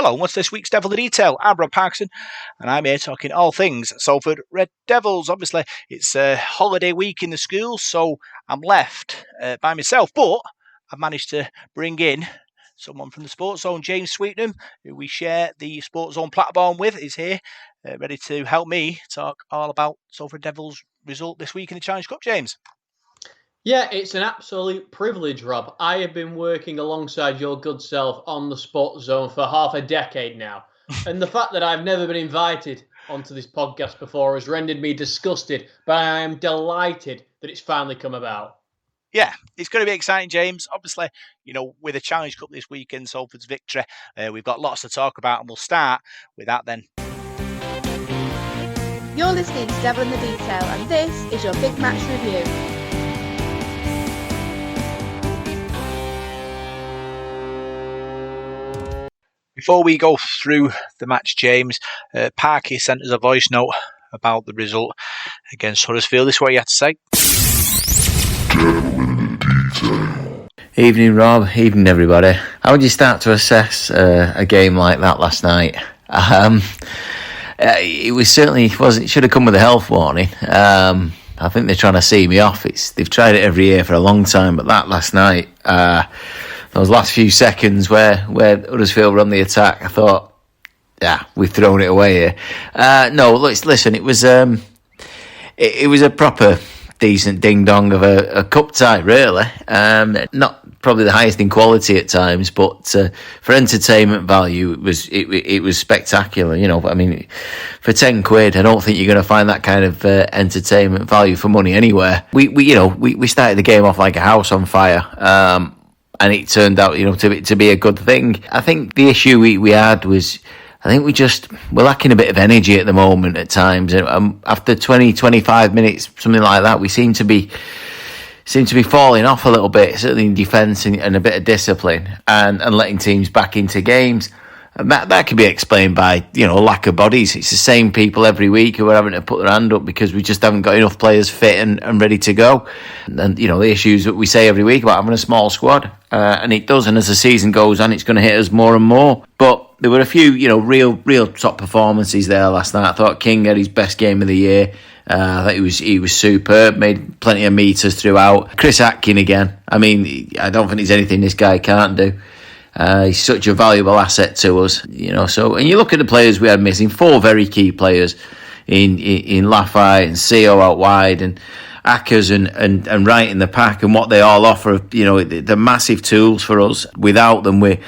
Hello, and what's this week's Devil in Detail? I'm Rob Parkinson, and I'm here talking all things Salford Red Devils. Obviously, it's a holiday week in the school, so I'm left by myself, but I've managed to bring in someone from the Sportzone, James Sweetnam, who we share the Sportzone platform with, is here, ready to help me talk all about Salford Devils' result this week in the Challenge Cup, James. Yeah, it's an absolute privilege, Rob. I have been working alongside your good self on the Sportzone for half a decade now. And the fact that I've never been invited onto this podcast before has rendered me disgusted, but I am delighted that it's finally come about. Yeah, it's going to be exciting, James. Obviously, with the Challenge Cup this weekend, Salford's victory, we've got lots to talk about, and we'll start with that then. You're listening to Devil in the Detail, and this is your big match review. Before we go through the match, James, Parky sent us a voice note about the result against Huddersfield. This is what you had to say. Evening, Rob. Evening, everybody. How would you start to assess a game like that last night? It was certainly wasn't. Should have come with a health warning. I think they're trying to see me off. They've tried it every year for a long time, but that last night, those last few seconds where Huddersfield were on the attack, I thought, yeah, we've thrown it away here. No, listen, it was a proper decent ding dong of a cup tie, really. Not probably the highest in quality at times, but for entertainment value, it was spectacular. I mean, for £10, I don't think you're going to find that kind of entertainment value for money anywhere. We started the game off like a house on fire. And it turned out, to be a good thing. I think the issue we had was, I think we're lacking a bit of energy at the moment at times. After 20, 25 minutes, something like that, we seem to be falling off a little bit, certainly in defence and a bit of discipline and letting teams back into games. And that can be explained by, lack of bodies. It's the same people every week who are having to put their hand up because we just haven't got enough players fit and ready to go. And the issues that we say every week about having a small squad. And it does, and as the season goes on, it's going to hit us more and more. But there were a few, real top performances there last night. I thought King had his best game of the year. I thought he was superb, made plenty of meters throughout. Chris Atkin again. I mean, I don't think there's anything this guy can't do. He's such a valuable asset to us, So, and you look at the players we had missing, 4 very key players in Lafayette and CO out wide, and Ackers and Wright in the pack, and what they all offer. They're massive tools for us. Without them, we're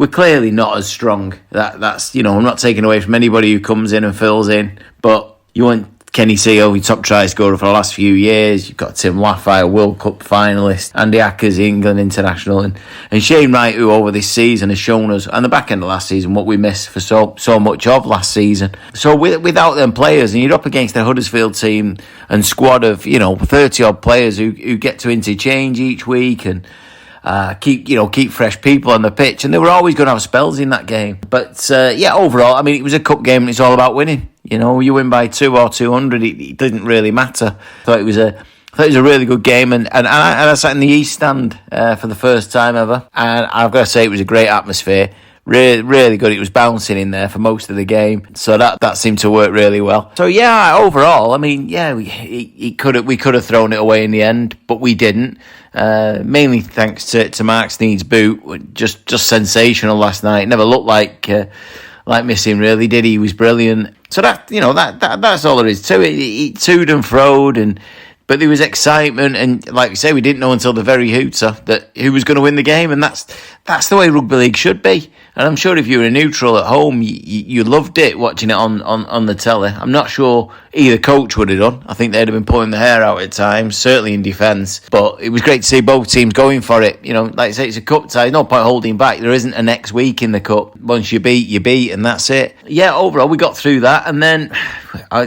clearly not as strong. That's I'm not taking away from anybody who comes in and fills in, but you want Kenny Seal, your top try scorer for the last few years. You've got Tim Lafayette, World Cup finalist, Andy Ackers, England international, and Shane Wright, who over this season has shown us, and the back end of last season, what we missed for so much of last season. So without them players, and you're up against a Huddersfield team and squad of 30 odd players who get to interchange each week and keep fresh people on the pitch, and they were always going to have spells in that game. But overall, I mean, it was a cup game, and it's all about winning. You win by 2 or 200, it didn't really matter. I thought it was a really good game, and I sat in the East Stand for the first time ever, and I've got to say it was a great atmosphere. Really, really good. It was bouncing in there for most of the game, so that seemed to work really well. So overall, I mean, we could have thrown it away in the end, but we didn't. Mainly thanks to Mark Sneed's boot, just sensational last night. Never looked like missing, really, did he? He was brilliant. So that's all there is to it. He toed and froed, but there was excitement, and like we say, we didn't know until the very hooter that who was going to win the game, and that's the way rugby league should be. And I'm sure if you were a neutral at home, you loved it watching it on the telly. I'm not sure either coach would have done. I think they'd have been pulling their hair out at times, certainly in defence. But it was great to see both teams going for it. Like I say, it's a cup tie. There's no point holding back. There isn't a next week in the cup. Once you beat, and that's it. Yeah, overall, we got through that. And then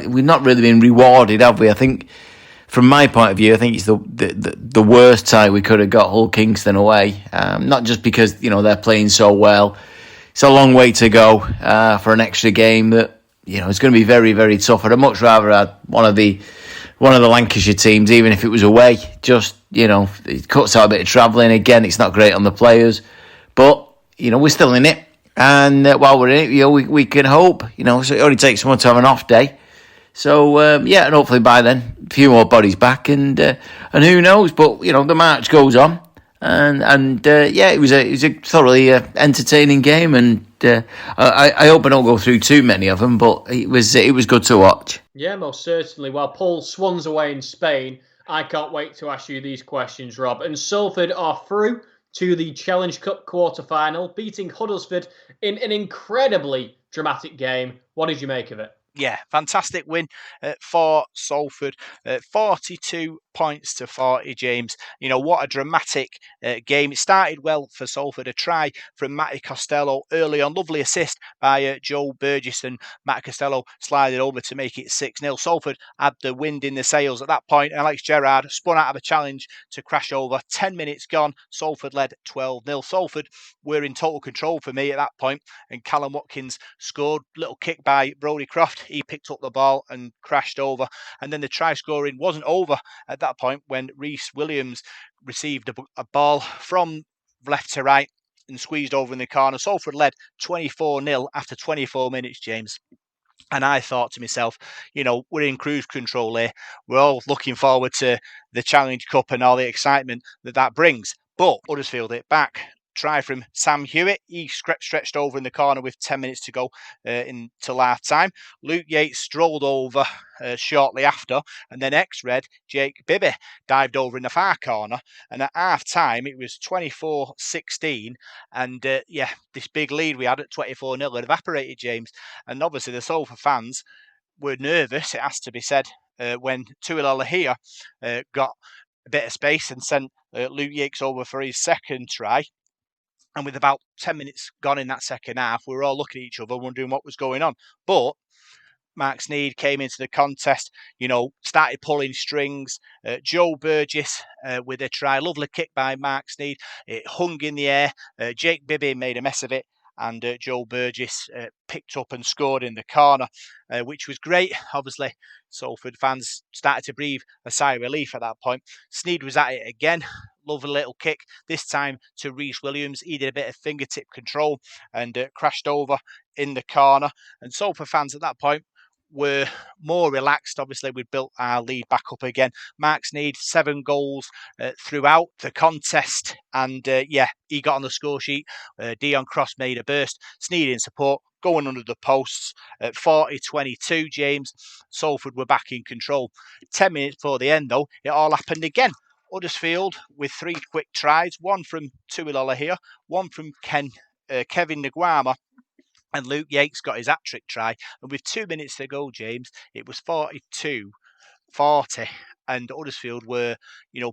we've not really been rewarded, have we? I think, from my point of view, I think it's the worst tie we could have got, Hull Kingston away. Not just because, they're playing so well. It's a long way to go for an extra game that it's going to be very, very tough. I'd much rather have one of the Lancashire teams, even if it was away. Just it cuts out a bit of travelling. Again, it's not great on the players, but we're still in it. And while we're in it, we can hope, so it only takes someone to have an off day. So, and hopefully by then, a few more bodies back, and who knows? But, the march goes on. And it was a thoroughly entertaining game, and I hope I don't go through too many of them, but it was good to watch. Yeah, most certainly. While Paul swans away in Spain, I can't wait to ask you these questions, Rob. And Salford are through to the Challenge Cup quarter-final, beating Huddersfield in an incredibly dramatic game. What did you make of it? Yeah, fantastic win for Salford. 42 points to 40, James. What a dramatic game. It started well for Salford. A try from Matty Costello early on. Lovely assist by Joe Burgess, and Matty Costello slided over to make it 6-0. Salford had the wind in the sails at that point. Alex Gerrard spun out of a challenge to crash over. 10 minutes gone. Salford led 12-0. Salford were in total control for me at that point, and Kallum Watkins scored. Little kick by Brodie Croft. He picked up the ball and crashed over. And then the try scoring wasn't over at that point when Rhys Williams received a ball from left to right and squeezed over in the corner. Salford led 24-0 after 24 minutes, James. And I thought to myself, we're in cruise control here. We're all looking forward to the Challenge Cup and all the excitement that brings. But Huddersfield hit back. Try from Sam Hewitt. He stretched over in the corner with 10 minutes to go until half time. Luke Yates strolled over shortly after, and then ex-Red Jake Bibby dived over in the far corner. And at half time, it was 24-16. And this big lead we had at 24-0 had evaporated, James. And obviously, the Salford fans were nervous, it has to be said, when Tuilala here got a bit of space and sent Luke Yates over for his second try. And with about 10 minutes gone in that second half, we were all looking at each other, wondering what was going on. But Mark Sneyd came into the contest, started pulling strings. Joe Burgess with a try. Lovely kick by Mark Sneyd. It hung in the air. Jake Bibby made a mess of it. And Joe Burgess picked up and scored in the corner, which was great. Obviously, Salford fans started to breathe a sigh of relief at that point. Sneyd was at it again. Lovely little kick, this time to Rhys Williams. He did a bit of fingertip control and crashed over in the corner. And Salford fans at that point were more relaxed. Obviously, we'd built our lead back up again. Mark Sneyd, 7 goals throughout the contest. And he got on the score sheet. Dion Cross made a burst. Sneyd in support, going under the posts at 40-22, James. Salford were back in control. 10 minutes before the end, though, it all happened again. Huddersfield with 3 quick tries, one from Tuilala here, one from Kevin Nguama, and Luke Yates got his hat-trick try. And with 2 minutes to go, James, it was 42-40, and Huddersfield were,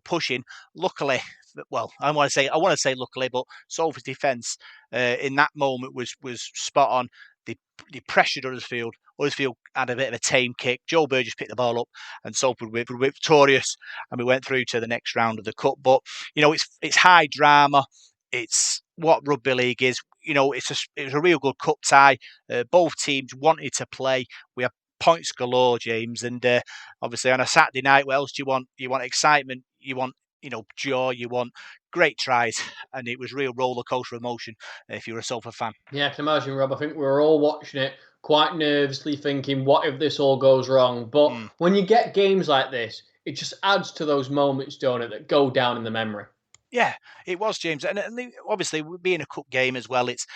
pushing. Luckily, well, I want to say luckily, but Salford's defence in that moment was spot on. They pressured Huddersfield. Huddersfield had a bit of a tame kick. Joe Burgess picked the ball up, and Salford were victorious, and we went through to the next round of the cup. But it's high drama. It's what rugby league is. It was a real good cup tie. Both teams wanted to play. We had points galore, James, and obviously on a Saturday night, what else do you want? You want excitement. You want joy. You want great tries, and it was real roller coaster emotion if you're a Salford fan. Yeah, I can imagine, Rob. I think we were all watching it quite nervously, thinking, what if this all goes wrong? But when you get games like this, it just adds to those moments, don't it, that go down in the memory. Yeah, it was, James, and obviously being a cup game as well. It's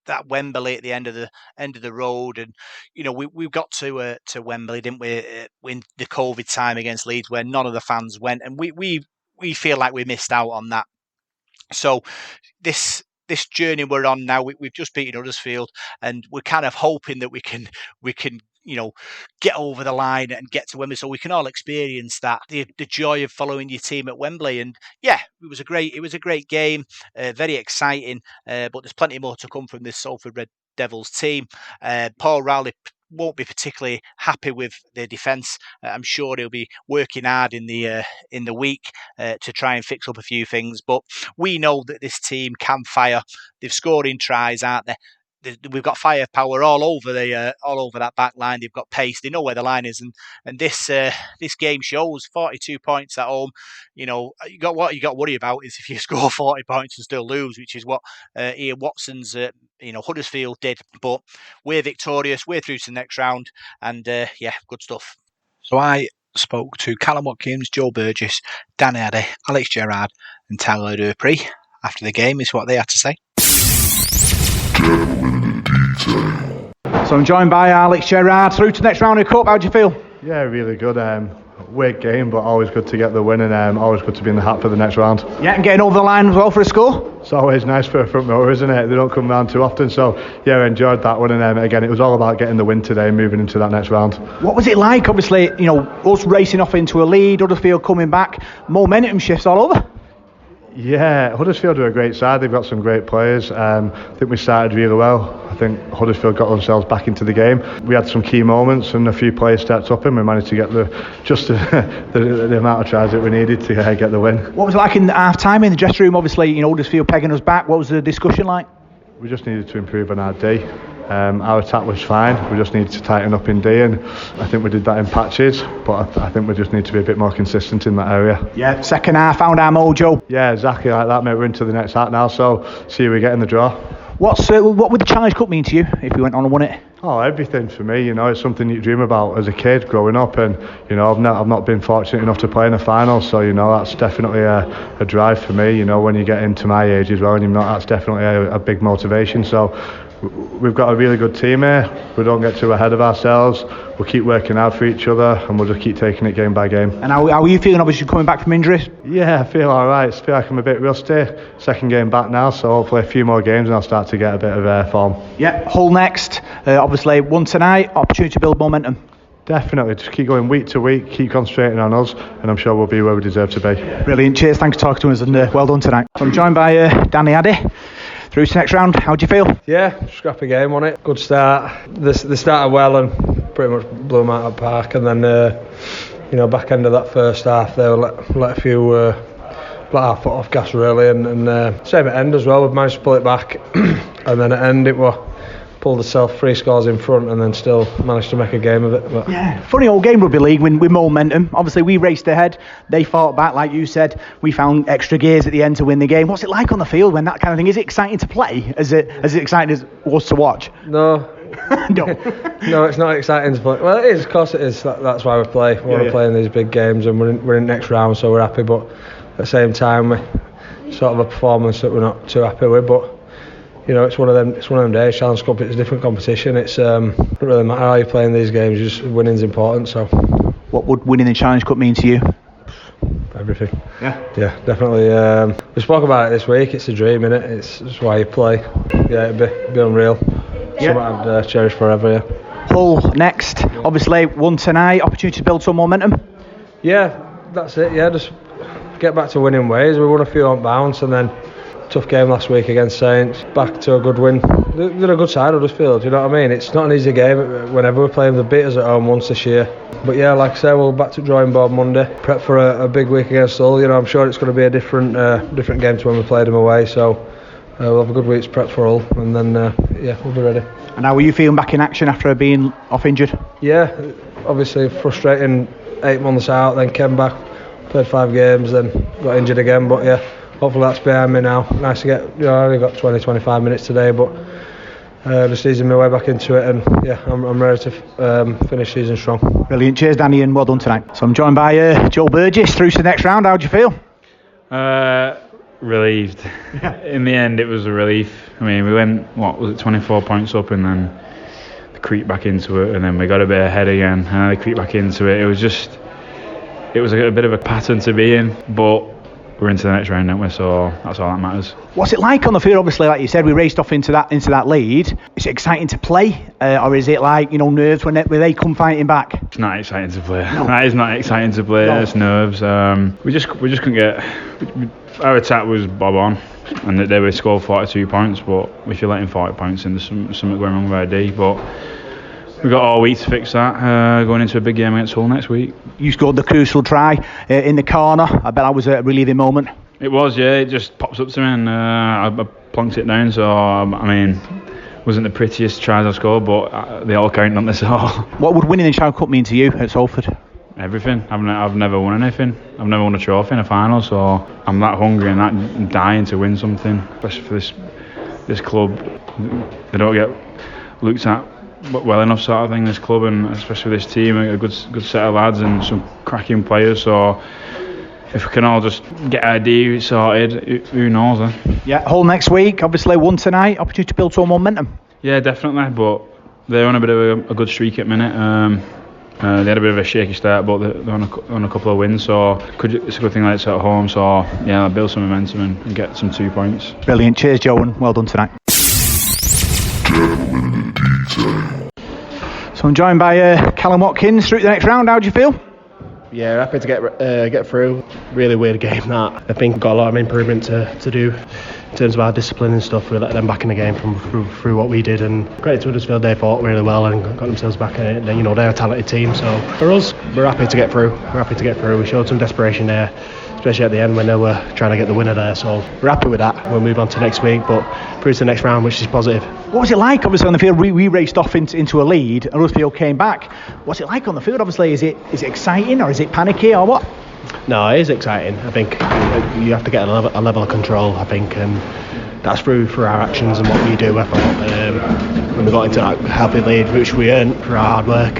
that Wembley at the end of the road, and we got to Wembley, didn't we? In the COVID time against Leeds, where none of the fans went, and we feel like we missed out on that. So this journey we're on now, we've just beaten Huddersfield, and we're kind of hoping that we can get over the line and get to Wembley, so we can all experience that the joy of following your team at Wembley. And yeah, it was a great game, very exciting. But there's plenty more to come from this Salford Red Devils team. Paul Rowley won't be particularly happy with the defence. I'm sure he'll be working hard in the week to try and fix up a few things. But we know that this team can fire. They've scored in tries, aren't they? we've got firepower all over that back line. They've got pace. They know where the line is, and this game shows 42 points at home. What you got to worry about is if you score 40 points and still lose, which is what Ian Watson's Huddersfield did. But we're victorious. We're through to the next round, and good stuff. So I spoke to Kallum Watkins, Joe Burgess, Danny Addy, Alex Gerrard, and Tyler Dupree after the game. Is what they had to say. So I'm joined by Alex Gerrard. Through to the next round of the Cup. How do you feel? Yeah, really good. Weird game, but always good to get the win, and always good to be in the hat for the next round. Yeah, and getting over the line as well for a score. It's always nice for a front rower, isn't it? They don't come round too often, so yeah, I enjoyed that one. And again, it was all about getting the win today and moving into that next round. What was it like? Obviously, us racing off into a lead, Huddersfield coming back, momentum shifts all over. Yeah, Huddersfield are a great side. They've got some great players. I think we started really well. I think Huddersfield got themselves back into the game. We had some key moments and a few players stepped up and we managed to get the amount of tries that we needed to get the win. What was it like in half time in the dressing room? Obviously, Huddersfield pegging us back. What was the discussion like? We just needed to improve on our D. Our attack was fine. We just needed to tighten up in D, and I think we did that in patches. But I think we just need to be a bit more consistent in that area. Yeah, second half found our mojo. Yeah, exactly like that, mate. We're into the next act now, so see you again in the draw. What would the Challenge Cup mean to you if you went on and won it? Oh, everything for me. It's something you dream about as a kid growing up, and I've not been fortunate enough to play in a final, so that's definitely a drive for me. When you get into my age as well, and that's definitely a big motivation. So we've got a really good team here. We don't get too ahead of ourselves. We'll keep working out for each other, and we'll just keep taking it game by game. And how are you feeling, obviously, coming back from injuries? Yeah, I feel all right. I feel like I'm a bit rusty. Second game back now, so hopefully a few more games and I'll start to get a bit of form. Yeah, Hull next. Obviously, won tonight. Opportunity to build momentum. Definitely, just keep going week to week, keep concentrating on us, and I'm sure we'll be where we deserve to be. Brilliant, cheers, thanks for talking to us, and well done tonight. I'm joined by Danny Addy. Through to the next round, how do you feel? Yeah, scrappy game, wasn't it? Good start. They started well and pretty much blew them out of the park, and then back end of that first half, they let a few let our foot off gas really, and same at end as well. We've managed to pull it back, and then at end it was pulled itself 3 scores in front and then still managed to make a game of it. But yeah, funny old game rugby league with momentum. Obviously we raced ahead, they fought back like you said. We found extra gears at the end to win the game. What's it like on the field when that kind of thing? Is it exciting to play? Is it as exciting as it was to watch? No. No, it's not exciting to play. Well, it is, of course it is. That's why we play. We want to play in these big games, and we're in next round, so we're happy. But at the same time, we sort of a performance that we're not too happy with. But it's one of them days. Challenge Cup, it's a different competition. It's doesn't really matter how you play in these games. Just winning's important. So, what would winning the Challenge Cup mean to you? Everything. Yeah, definitely. We spoke about it this week. It's a dream, innit? It's why you play. Yeah, it'd be unreal. Something I'd cherish forever. Yeah. Hull next. Yeah. Obviously, won tonight. Opportunity to build some momentum. Yeah, that's it. Yeah, just get back to winning ways. We won a few on bounce, and then tough game last week against Saints. Back to a good win. They're a good side, Huddersfield. You know what I mean? It's not an easy game. Whenever we play them, they beat us at home once this year. But yeah, like I say, we'll back to drawing board Monday. Prep for a big week against Hull. I'm sure it's going to be a different game to when we played them away. So. We'll have a good week's prep for all, and then we'll be ready. And how were you feeling back in action after being off injured? Yeah, obviously frustrating. 8 months out, then came back, played 5 games, then got injured again. But yeah, hopefully that's behind me now. Nice to get. I only got 20-25 minutes today, but just easing my way back into it, and yeah, I'm ready to finish season strong. Brilliant, cheers Danny, and well done tonight. So I'm joined by Joe Burgess. Through to the next round. How do you feel? Relieved. In the end, it was a relief. I mean, we went 24 points up, and then they creeped back into it, and then we got a bit ahead again, and they creeped back into it. It was a bit of a pattern to be in, but we're into the next round, aren't we? So that's all that matters. What's it like on the field? Obviously, like you said, we raced off into that lead. Is it exciting to play, or is it like nerves when they come fighting back? It's not exciting to play. No. That is not exciting to play. No. It's nerves. We just couldn't get. Our attack was bob on, and they were scored 42 points. But if you're letting 40 points in, there's something going wrong with our D. But we've got all week to fix that, going into a big game against Hull next week. You scored the crucial try in the corner. I bet that was a relieving moment. It was, yeah. It just pops up to me, and I plunked it down. So I mean, wasn't the prettiest tries I scored, but they all count on this all. What would winning the Challenge Cup mean to you at Salford? Everything. I've never won anything. I've never won a trophy in a final, so I'm that hungry and that dying to win something, especially for this club. They don't get looked at well enough, sort of thing, this club, and especially this team, a good set of lads and some cracking players. So if we can all just get our D sorted, who knows, eh? Yeah, Hull next week, obviously won tonight, opportunity to build some momentum. Yeah, definitely, but they're on a bit of a good streak at the minute. They had a bit of a shaky start, but they're on a couple of wins, so it's a good thing that it's at home. So yeah, I'll build some momentum and get some 2 points. Brilliant. Cheers, Joe, and well done tonight. So I'm joined by Kallum Watkins through to the next round. How do you feel? Yeah, happy to get through. Really weird game that. I think we've got a lot of improvement to do in terms of our discipline and stuff. We let them back in the game through what we did, and credit to Huddersfield, they fought really well and got themselves back in it. And, they're a talented team, so for us, we're happy to get through. We showed some desperation there, especially at the end when they were trying to get the winner there, so we're happy with that. We'll move on to next week, but through to the next round, which is positive. What was it like, obviously, on the field? We raced off into a lead and Huddersfield came back. What's it like on the field, obviously? Is it exciting or is it panicky or what? No, it is exciting. I think you have to get a level of control, I think, and that's through our actions and what we do. I thought when we got into that healthy lead, which we earned for our hard work,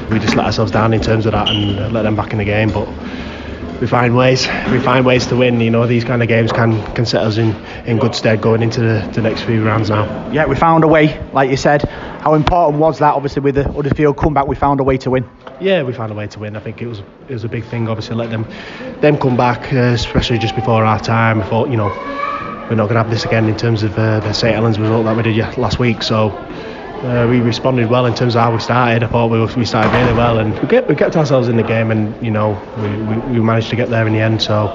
we just let ourselves down in terms of that and let them back in the game. But we find ways to win. These kind of games can set us in good stead going into the next few rounds now. Yeah, we found a way, like you said. How important was that, obviously, with the Huddersfield comeback? We found a way to win. Yeah, we found a way to win. I think it was a big thing, obviously, let them come back, especially just before our time. Before we're not going to have this again in terms of the St Helens result that we did last week. So we responded well in terms of how we started. I thought we started really well, and we kept ourselves in the game, and we managed to get there in the end. So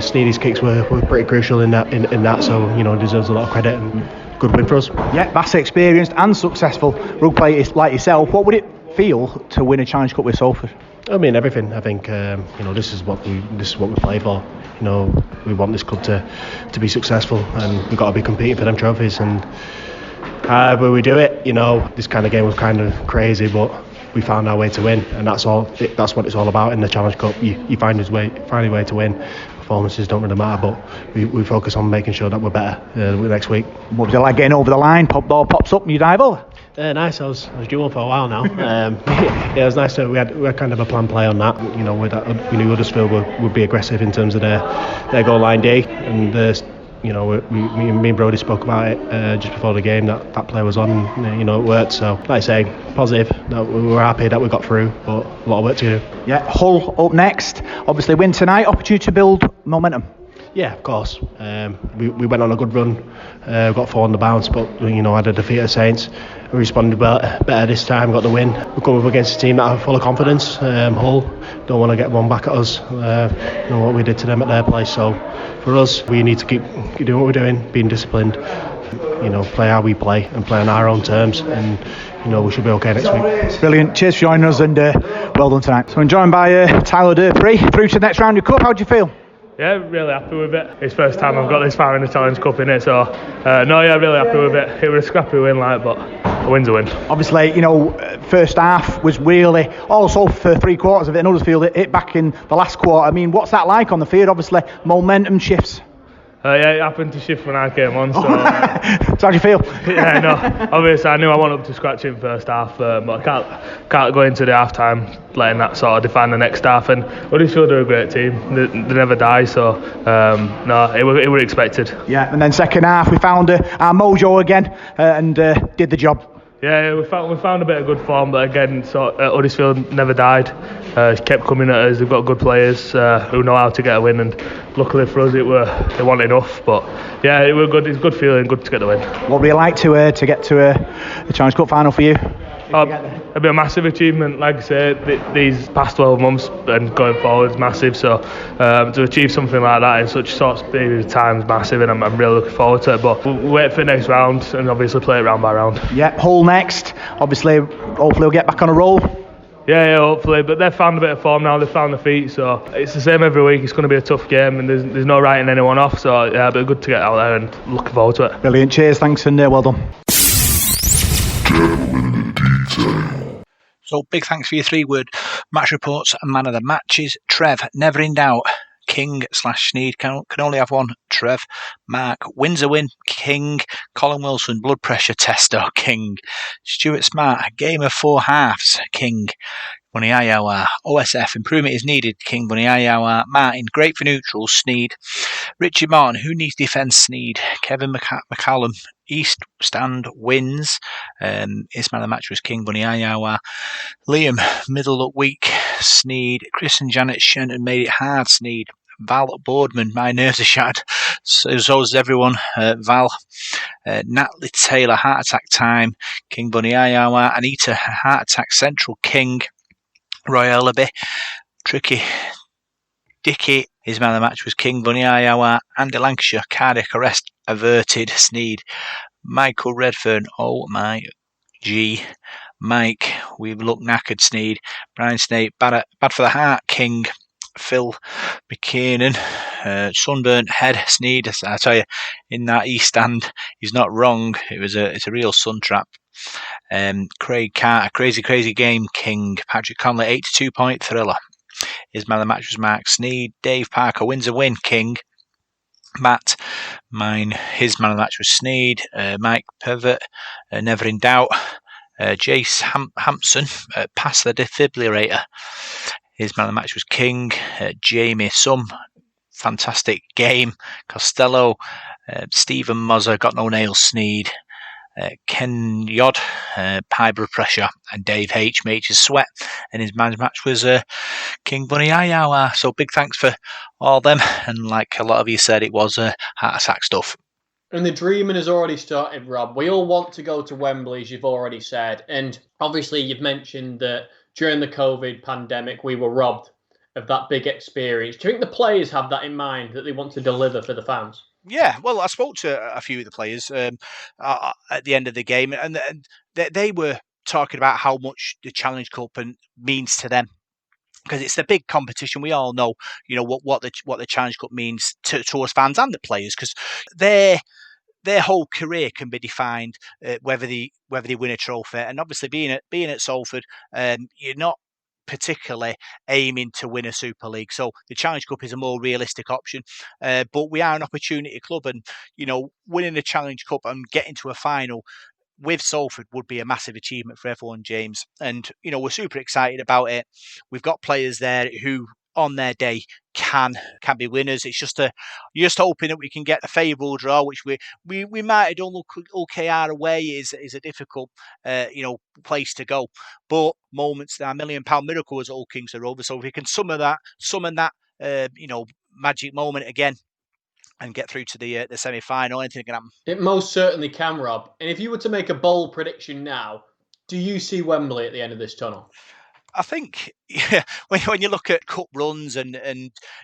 Sneady's kicks were pretty crucial in that. So deserves a lot of credit and good win for us. Yeah, vastly experienced and successful rugby players like yourself. What would it feel to win a Challenge Cup with Salford? I mean, everything. I think this is what we play for. We want this club to be successful, and we've got to be competing for them trophies. And when we do it, this kind of game was kind of crazy, but we found our way to win, and that's what it's all about in the Challenge Cup. You find a way to win. Performances don't really matter, but we focus on making sure that we're better next week. What was it like getting over the line? Ball pops up and you dive over? Nice. I was due one for a while now. It was nice. We had kind of a plan play on that. We knew Huddersfield would be aggressive in terms of their goal line D, and me and Brody spoke about it just before the game that play was on. And, it worked. So, like I say, positive. We were happy that we got through, but a lot of work to do. Yeah, Hull up next. Obviously, win tonight. Opportunity to build momentum. Yeah, of course. We went on a good run. Got 4 on the bounce, but had a defeat at Saints. We responded better this time. Got the win. We come up against a team that are full of confidence. Hull don't want to get one back at us. What we did to them at their place. So for us, we need to keep doing what we're doing, being disciplined. Play how we play and play on our own terms, and we should be okay next week. Brilliant. Cheers for joining us, and well done tonight. So I'm joined by Tyler Dupree through to the next round of your cup. How do you feel? Yeah, really happy with it. It's first time I've got this far in the Challenge Cup in it, so really happy with it. It was a scrappy win, but a win's a win. Obviously, First half was really also for 3/4 of it, and Huddersfield hit back in the last quarter. I mean, what's that like on the field? Obviously, momentum shifts. Yeah, it happened to shift when I came on. So, so how do you feel? Yeah, no. Obviously, I knew I went up to scratch in first half, but I can't go into the half time letting that sort of define the next half. And Huddersfield are a great team; they never die. So it were expected. Yeah, and then second half we found our mojo again and did the job. Yeah, we found a bit of good form, but again, Huddersfield never died. Kept coming at us. They've got good players who know how to get a win, and luckily for us, they weren't enough. But yeah, it was good. It's a good feeling, good to get the win. What would it like to get to a Challenge Cup final for you? It'd be a massive achievement. Like I said, these past 12 months and going forward is massive. So to achieve something like that in such a short period of time is massive, and I'm really looking forward to it. But we'll wait for the next round and obviously play it round by round. Yeah, Hull next. Obviously, hopefully we'll get back on a roll. Yeah, hopefully. But they've found a bit of form now. They've found their feet. So it's the same every week. It's going to be a tough game, and there's no writing anyone off. So yeah, but good to get out there and looking forward to it. Brilliant. Cheers. Thanks, and well done. So big thanks for your 3-word match reports and man of the matches. Trev, never in doubt. King/Sneed, can only have one. Trev. Mark, wins a win. King. Colin Wilson, blood pressure tester. King. Stuart Smart, game of 4 halves. King. Bunny Ayawa. OSF, improvement is needed. King. Bunny Ayawa. Martin, great for neutrals. Sneed. Richard Martin, who needs defence? Sneed. Kevin McCallum, East Stand wins. His man of the match was King. Bunny Ayawa. Liam, middle look weak. Sneed. Chris and Janet Shenton made it hard. Sneed. Val Boardman, my nerves are shattered. So is everyone. Val. Natalie Taylor, heart attack time. King. Bunny Ayawa. Anita, heart attack central. King. Roy Ellaby. Tricky. Dicky, his man of the match was King. Bunny Ayawa. Andy Lancashire, cardiac arrest averted. Sneed. Michael Redfern, oh my G. Mike, we've looked knackered. Sneed. Brian Snape, bad for the heart. King. Phil McKiernan, sunburnt head. Sneed. I tell you, in that East Stand, he's not wrong. It's a real sun trap. Craig Carter, crazy game. King. Patrick Conley, 82-point thriller. His man of the match was Mark Sneed. Dave Parker wins a win. King. Matt, his man of the match was Sneed. Mike Pivot, never in doubt. Jace Hampson, pass the defibrillator. His man of the match was King. Jamie Sum, fantastic game. Costello, Stephen Mozzer, got no nails. Sneed. Ken Yod, high blood pressure, and Dave H, Major's sweat, and his man's match was King Bunny Ayawa. So big thanks for all them, and like a lot of you said, it was heart attack stuff. And the dreaming has already started, Rob. We all want to go to Wembley, as you've already said, and obviously you've mentioned that during the COVID pandemic we were robbed of that big experience. Do you think the players have that in mind, that they want to deliver for the fans? Yeah, well, I spoke to a few of the players at the end of the game, and they were talking about how much the Challenge Cup means to them, because it's the big competition. We all know, what the Challenge Cup means to us fans and the players, because their whole career can be defined whether they win a trophy. And obviously, being at Salford, you're not particularly aiming to win a Super League, so the Challenge Cup is a more realistic option, but we are an opportunity club, and winning the Challenge Cup and getting to a final with Salford would be a massive achievement for everyone, James, and we're super excited about it. We've got players there who on their day can be winners. It's just you're just hoping that we can get a favourable draw, which we might have done. OKR away is a difficult place to go, but moments, that £1 million miracle was Old Kingston Rovers. So if we can summon that magic moment again and get through to the semi-final, anything can happen. It most certainly can, Rob. And if you were to make a bold prediction now, do you see Wembley at the end of this tunnel? I think when you look at cup runs and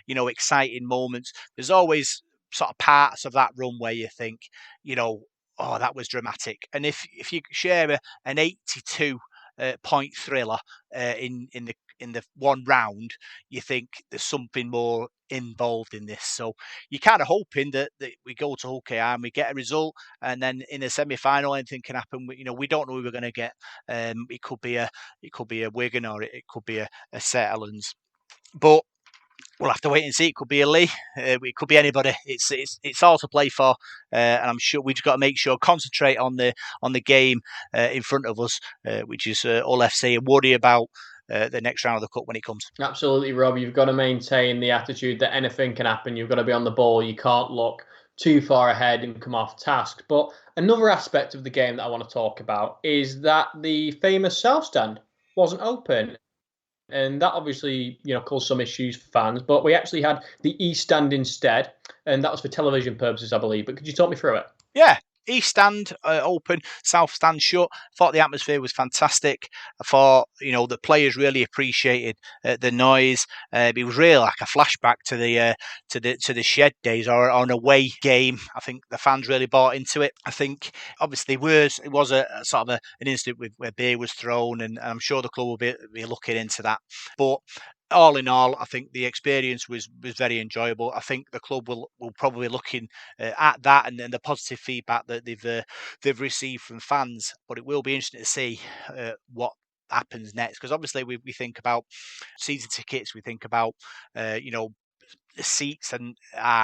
exciting moments, there's always sort of parts of that run where you think, oh, that was dramatic. And if you share an 82 point thriller in the one round, you think there's something more involved in this. So you're kind of hoping that we go to OKR and we get a result, and then in the semi-final anything can happen. We don't know who we're going to get. It could be a Wigan, or it could be a St Helens, but we'll have to wait and see. It could be a Leigh. It could be anybody. It's all to play for, and I'm sure we've got to make sure concentrate on the game in front of us, which is Hull FC, and worry about the next round of the cup when it comes. Absolutely, Rob. You've got to maintain the attitude that anything can happen. You've got to be on the ball. You can't look too far ahead and come off task. But another aspect of the game that I want to talk about is that the famous South Stand wasn't open. And that obviously, caused some issues for fans. But we actually had the East Stand instead, and that was for television purposes, I believe. But could you talk me through it? Yeah. East Stand open, South Stand shut. I thought the atmosphere was fantastic. I thought, the players really appreciated the noise. It was really like a flashback to the Shed days, or an away game. I think the fans really bought into it. I think obviously it was a sort of an incident where beer was thrown, and I'm sure the club will be looking into that. But all in all, I think the experience was very enjoyable. I think the club will probably looking at that and the positive feedback that they've received from fans. But it will be interesting to see what happens next, because obviously we think about season tickets, we think about the seats and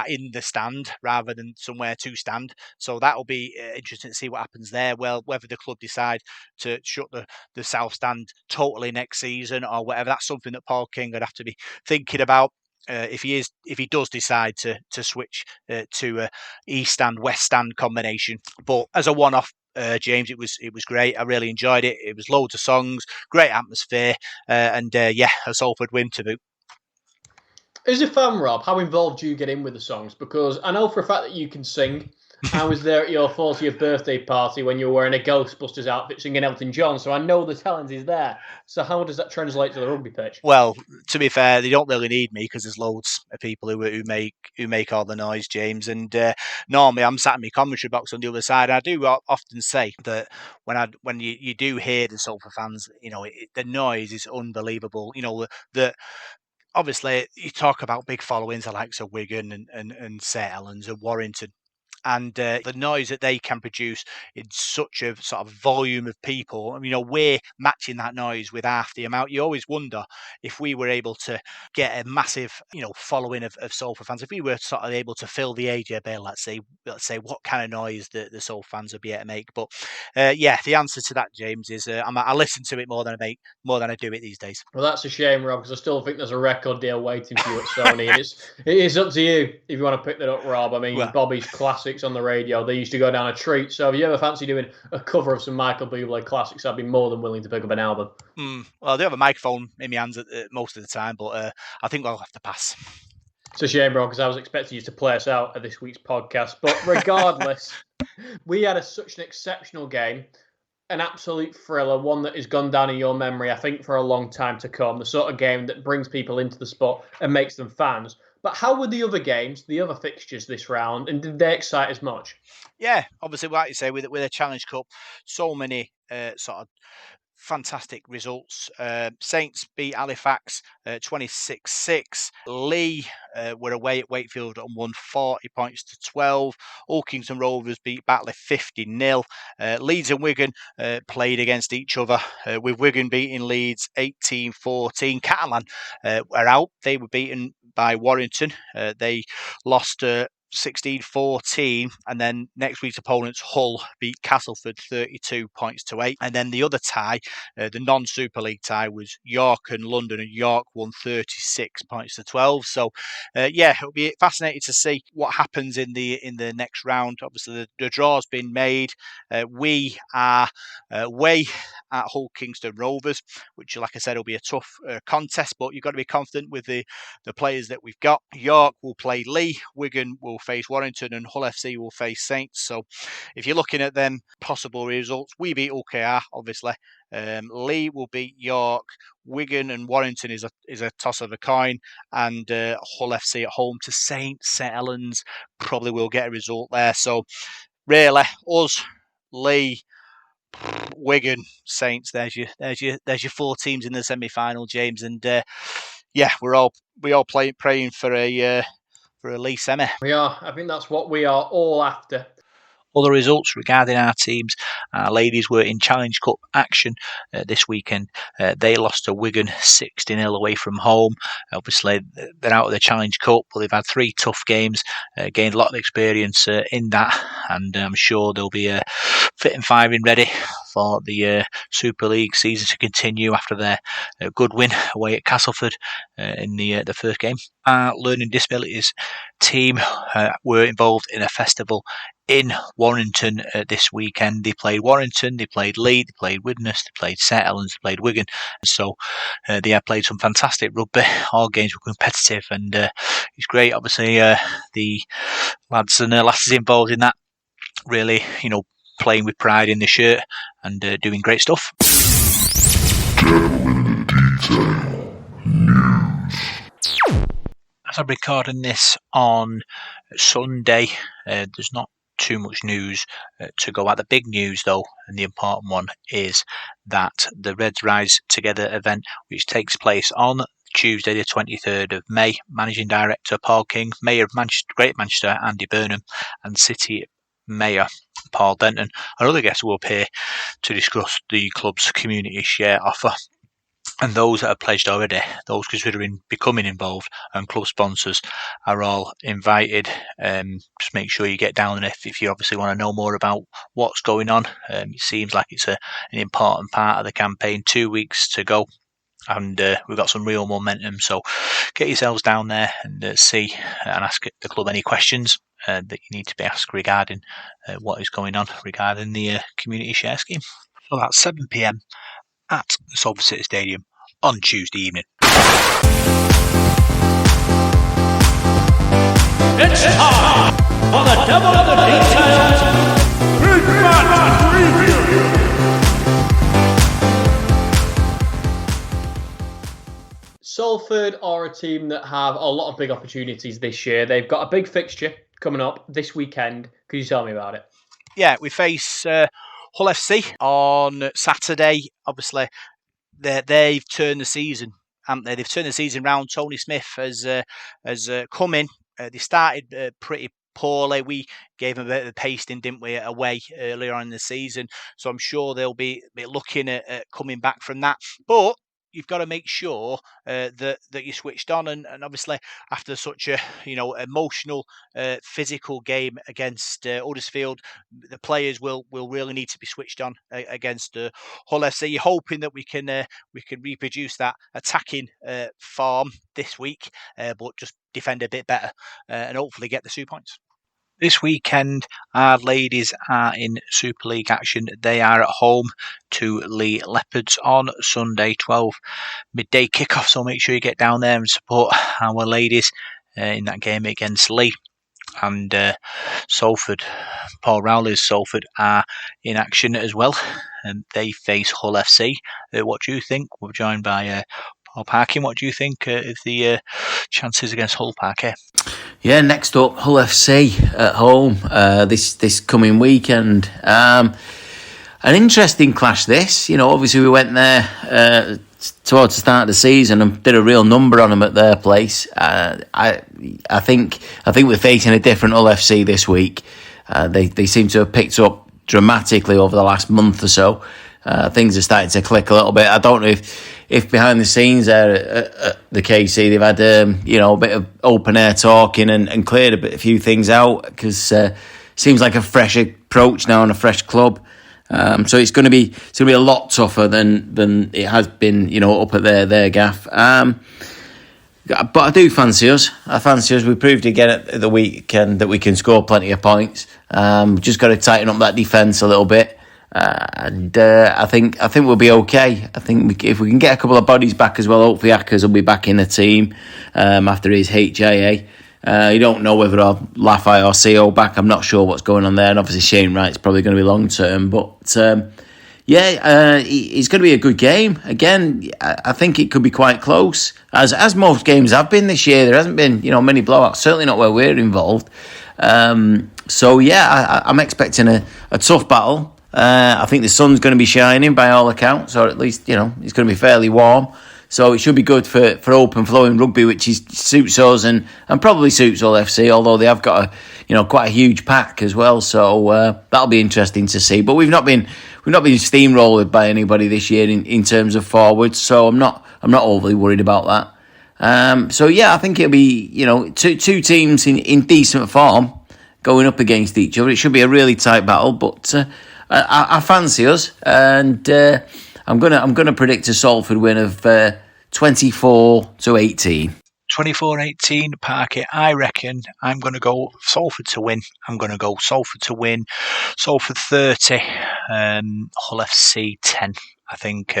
in the stand rather than somewhere to stand. So that'll be interesting to see what happens there. Well, whether the club decide to shut the south stand totally next season or whatever, that's something that Paul King would have to be thinking about. If he does decide to switch to a east stand west stand combination, but as a one-off, James, it was great. I really enjoyed it. It was loads of songs, great atmosphere, and a Salford win to boot. As a fan, Rob, how involved do you get in with the songs? Because I know for a fact that you can sing. I was there at your 40th birthday party when you were wearing a Ghostbusters outfit singing Elton John, so I know the talent is there. So how does that translate to the rugby pitch? Well, to be fair, they don't really need me because there's loads of people who make all the noise, James. And normally I'm sat in my commentary box on the other side. I do often say that when you do hear the Salford fans, the noise is unbelievable. The obviously, you talk about big followings, the likes of Wigan and St Helens and Warrington. And the noise that they can produce in such a sort of volume of people, we're matching that noise with half the amount. You always wonder if we were able to get a massive, following of Salford fans. If we were sort of able to fill the AJ Bay, let's say what kind of noise the Salford fans would be able to make. But the answer to that, James, is I listen to it more than I do it these days. Well, that's a shame, Rob, because I still think there's a record deal waiting for you at Sony, and it is up to you if you want to pick that up, Rob. I mean, Bobby's classics on the radio, they used to go down a treat. So if you ever fancy doing a cover of some Michael Bublé classics, I'd be more than willing to pick up an album. Well, I do have a microphone in my hands most of the time, but I think I'll have to pass. It's a shame, Rob, because I was expecting you to play us out at this week's podcast. But regardless, we had such an exceptional game, an absolute thriller, one that has gone down in your memory, I think, for a long time to come. The sort of game that brings people into the sport and makes them fans. But how were the other games, the other fixtures this round, and did they excite as much? Yeah, obviously, like you say, with a Challenge Cup, so many sort of fantastic results. Saints beat Halifax 26-6. Leigh were away at Wakefield and won 40 points to 12. Ulkington Rovers beat Batley 50-0. Leeds and Wigan played against each other, with Wigan beating Leeds 18-14. Catalan are out. They were beaten by Warrington. They lost 16-14, and then next week's opponents Hull beat Castleford 32 points to 8. And then the other tie, the non-Super League tie, was York and London, and York won 36 points to 12. So it'll be fascinating to see what happens in the next round. Obviously the draw's been made. We are away at Hull Kingston Rovers, which, like I said, will be a tough contest, but you've got to be confident with the players that we've got. York will play Leigh, Wigan will face Warrington, and Hull FC will face Saints. So if you're looking at them possible results, we beat OKR, obviously. Leigh will beat York. Wigan and Warrington is a toss of a coin, and Hull FC at home to Saints. St Helens probably will get a result there. So really, us, Leigh, Wigan, Saints. There's your four teams in the semi-final, James, and we're all praying for a Leigh semi. We are. I think that's what we are all after. Other results regarding our teams. Our ladies were in Challenge Cup action this weekend. They lost to Wigan 60-0 away from home. Obviously, they're out of the Challenge Cup, but they've had 3 tough games, gained a lot of experience in that, and I'm sure they'll be fit and firing ready for the Super League season to continue after their good win away at Castleford in the first game. Our learning disabilities team were involved in a festival in Warrington this weekend. They played Warrington, they played Leigh, they played Widnes, they played St Helens, they played Wigan. So they have played some fantastic rugby. All games were competitive, and it's great. Obviously, the lads and lasses involved in that really, playing with pride in the shirt and doing great stuff. As I'm recording this on Sunday, there's not too much news to go at. The big news, though, and the important one, is that the Reds Rise Together event, which takes place on Tuesday the 23rd of May. Managing Director Paul King, Mayor of Greater Manchester Andy Burnham, and City Mayor Paul Denton. And other guests will appear to discuss the club's community share offer. And those that have pledged already, those considering becoming involved, and club sponsors are all invited. Just make sure you get down there if you obviously want to know more about what's going on. It seems like it's an important part of the campaign. 2 weeks to go, and we've got some real momentum. So get yourselves down there and see and ask the club any questions that you need to be asked regarding what is going on regarding the community share scheme. So that's 7 p.m. at the Salford City Stadium on Tuesday evening. It's time for the Devil of the Details Big Match Review. Salford are a team that have a lot of big opportunities this year. They've got a big fixture coming up this weekend. Could you tell me about it? Yeah, we face Hull FC on Saturday. Obviously, they've turned the season, haven't they? They've turned the season round. Tony Smith has come in. They started pretty poorly. We gave them a bit of a pasting, didn't we, away earlier on in the season. So I'm sure they'll be looking at coming back from that. But you've got to make sure that you're switched on, and obviously after such a emotional, physical game against Huddersfield, the players will really need to be switched on against Hull FC. You're hoping that we can reproduce that attacking form this week, but just defend a bit better and hopefully get the 2 points. This weekend, our ladies are in Super League action. They are at home to Leigh Leopards on Sunday, 12 midday kickoff. So make sure you get down there and support our ladies in that game against Leigh. And Salford, Paul Rowley's Salford, are in action as well. And they face Hull FC. What do you think? We're joined by Paul Parkin. What do you think of the chances against Hull Park here? Yeah, next up, Hull FC at home this coming weekend. An interesting clash this. Obviously we went there towards the start of the season and did a real number on them at their place. I think we're facing a different Hull FC this week. They seem to have picked up dramatically over the last month or so. Things are starting to click a little bit. I don't know if behind the scenes there at the KC they've had a bit of open air talking and cleared a few things out, because seems like a fresh approach now and a fresh club. So it's going to be a lot tougher than it has been up at their gaff. But I do fancy us. We proved again at the weekend that we can score plenty of points. Just got to tighten up that defence a little bit. And I think we'll be okay. I think if we can get a couple of bodies back as well, hopefully Ackers will be back in the team after his HIA. You don't know whether I'll Lafay or CO back. I'm not sure what's going on there. And obviously Shane Wright's probably going to be long term. But it's going to be a good game. Again, I think it could be quite close. As most games have been this year, there hasn't been many blowouts. Certainly not where we're involved. I'm expecting a tough battle. I think the sun's going to be shining by all accounts, or at least it's going to be fairly warm. So it should be good for open flowing rugby, which suits us and probably suits Hull FC. Although they have got quite a huge pack as well, so that'll be interesting to see. But we've not been steamrolled by anybody this year in terms of forwards, so I'm not overly worried about that. I think it'll be two teams in decent form going up against each other. It should be a really tight battle, but I fancy us, and I'm gonna predict a Salford win of 24-18. 24-18, Parker. I reckon I'm going to go Salford to win. I'm going to go Salford to win. Salford 30, Hull FC 10. I think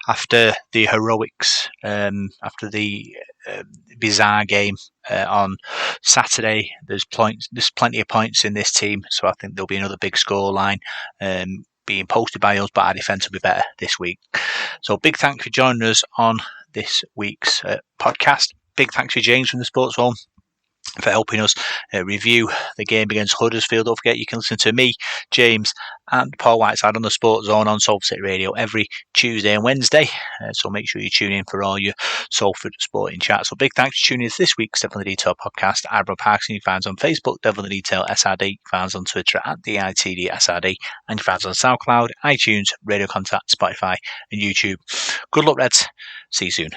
after the heroics, after the bizarre game on Saturday, there's plenty of points in this team. So I think there'll be another big score line being posted by us, but our defence will be better this week. So big thanks for joining us on this week's podcast. Big thanks to James from the Sportzone for helping us review the game against Huddersfield. Don't forget, you can listen to me, James, and Paul Whiteside on the Sportzone on Salford City Radio every Tuesday and Wednesday. So make sure you tune in for all your Salford sporting chat. So big thanks for tuning in to this week's Devil in the Detail podcast. Abra Parkinson, you can find us on Facebook, Devil in the Detail SRD. You can find us on Twitter at DITD SRD. And you can find us on SoundCloud, iTunes, Radio Contact, Spotify, and YouTube. Good luck, Reds. See you soon.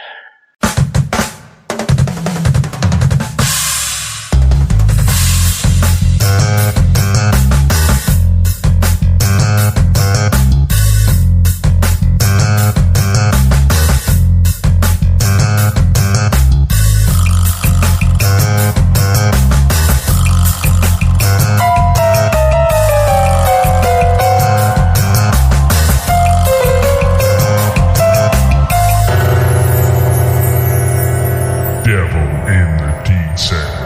Devil in the detail.